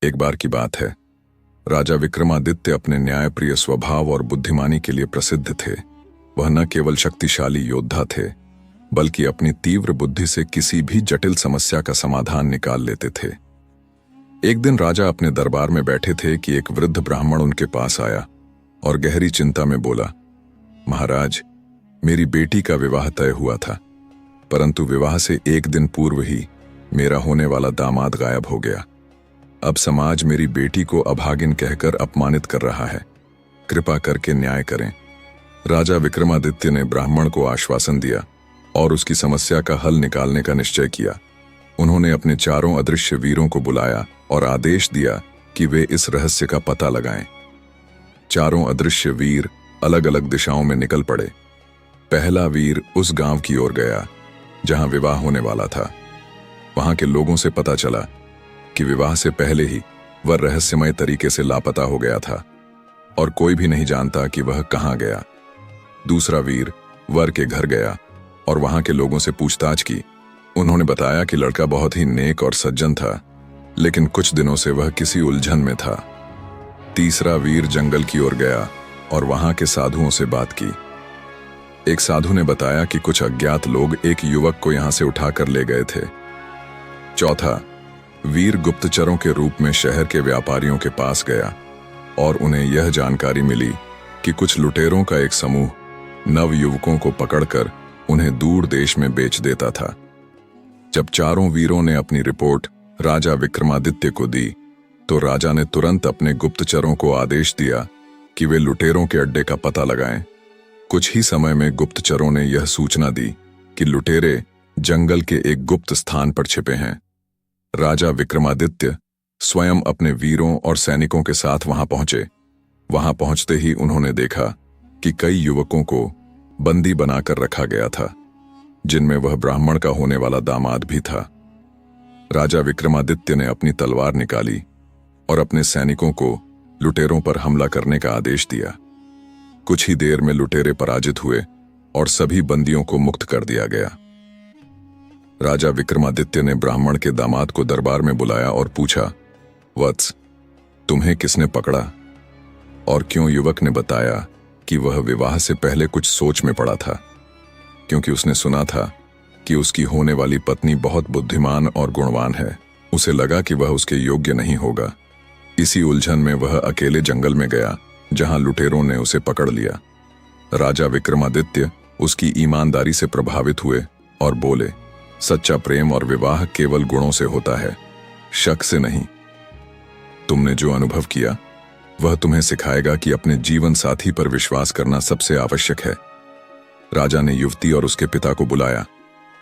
एक बार की बात है। राजा विक्रमादित्य अपने न्यायप्रिय स्वभाव और बुद्धिमानी के लिए प्रसिद्ध थे। वह न केवल शक्तिशाली योद्धा थे, बल्कि अपनी तीव्र बुद्धि से किसी भी जटिल समस्या का समाधान निकाल लेते थे। एक दिन राजा अपने दरबार में बैठे थे कि एक वृद्ध ब्राह्मण उनके पास आया और गहरी चिंता में बोला, महाराज, मेरी बेटी का विवाह तय हुआ था, परंतु विवाह से एक दिन पूर्व ही मेरा होने वाला दामाद गायब हो गया। अब समाज मेरी बेटी को अभागिन कहकर अपमानित कर रहा है। कृपा करके न्याय करें। राजा विक्रमादित्य ने ब्राह्मण को आश्वासन दिया और उसकी समस्या का हल निकालने का निश्चय किया। उन्होंने अपने चारों अदृश्य वीरों को बुलाया और आदेश दिया कि वे इस रहस्य का पता लगाएं। चारों अदृश्य वीर अलग अलग दिशाओं में निकल पड़े। पहला वीर उस गांव की ओर गया जहां विवाह होने वाला था। वहां के लोगों से पता चला कि विवाह से पहले ही वह रहस्यमय तरीके से लापता हो गया था और कोई भी नहीं जानता कि वह कहां गया। दूसरा वीर वर के घर गया और वहां के लोगों से पूछताछ की। उन्होंने बताया कि लड़का बहुत ही नेक और सज्जन था, लेकिन कुछ दिनों से वह किसी उलझन में था। तीसरा वीर जंगल की ओर गया और वहां के साधुओं से बात की। एक साधु ने बताया कि कुछ अज्ञात लोग एक युवक को यहां से उठाकर ले गए थे। चौथा वीर गुप्तचरों के रूप में शहर के व्यापारियों के पास गया और उन्हें यह जानकारी मिली कि कुछ लुटेरों का एक समूह नव युवकों को पकड़कर उन्हें दूर देश में बेच देता था। जब चारों वीरों ने अपनी रिपोर्ट राजा विक्रमादित्य को दी, तो राजा ने तुरंत अपने गुप्तचरों को आदेश दिया कि वे लुटेरों के अड्डे का पता लगाएं। कुछ ही समय में गुप्तचरों ने यह सूचना दी कि लुटेरे जंगल के एक गुप्त स्थान पर छिपे हैं। राजा विक्रमादित्य स्वयं अपने वीरों और सैनिकों के साथ वहां पहुंचे। वहां पहुंचते ही उन्होंने देखा कि कई युवकों को बंदी बनाकर रखा गया था, जिनमें वह ब्राह्मण का होने वाला दामाद भी था। राजा विक्रमादित्य ने अपनी तलवार निकाली और अपने सैनिकों को लुटेरों पर हमला करने का आदेश दिया। कुछ ही देर में लुटेरे पराजित हुए और सभी बंदियों को मुक्त कर दिया गया। राजा विक्रमादित्य ने ब्राह्मण के दामाद को दरबार में बुलाया और पूछा, वत्स, तुम्हें किसने पकड़ा और क्यों? युवक ने बताया कि वह विवाह से पहले कुछ सोच में पड़ा था, क्योंकि उसने सुना था कि उसकी होने वाली पत्नी बहुत बुद्धिमान और गुणवान है। उसे लगा कि वह उसके योग्य नहीं होगा। इसी उलझन में वह अकेले जंगल में गया, जहां लुटेरों ने उसे पकड़ लिया। राजा विक्रमादित्य उसकी ईमानदारी से प्रभावित हुए और बोले, सच्चा प्रेम और विवाह केवल गुणों से होता है, शक से नहीं। तुमने जो अनुभव किया वह तुम्हें सिखाएगा कि अपने जीवन साथी पर विश्वास करना सबसे आवश्यक है। राजा ने युवती और उसके पिता को बुलाया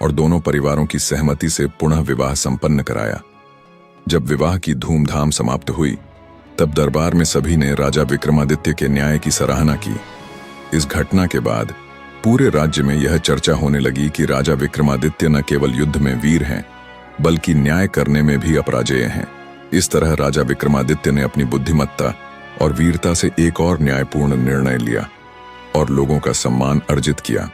और दोनों परिवारों की सहमति से पुनः विवाह संपन्न कराया। जब विवाह की धूमधाम समाप्त हुई, तब दरबार में सभी ने राजा विक्रमादित्य के न्याय की सराहना की। इस घटना के बाद पूरे राज्य में यह चर्चा होने लगी कि राजा विक्रमादित्य न केवल युद्ध में वीर हैं, बल्कि न्याय करने में भी अपराजेय हैं। इस तरह राजा विक्रमादित्य ने अपनी बुद्धिमत्ता और वीरता से एक और न्यायपूर्ण निर्णय लिया और लोगों का सम्मान अर्जित किया।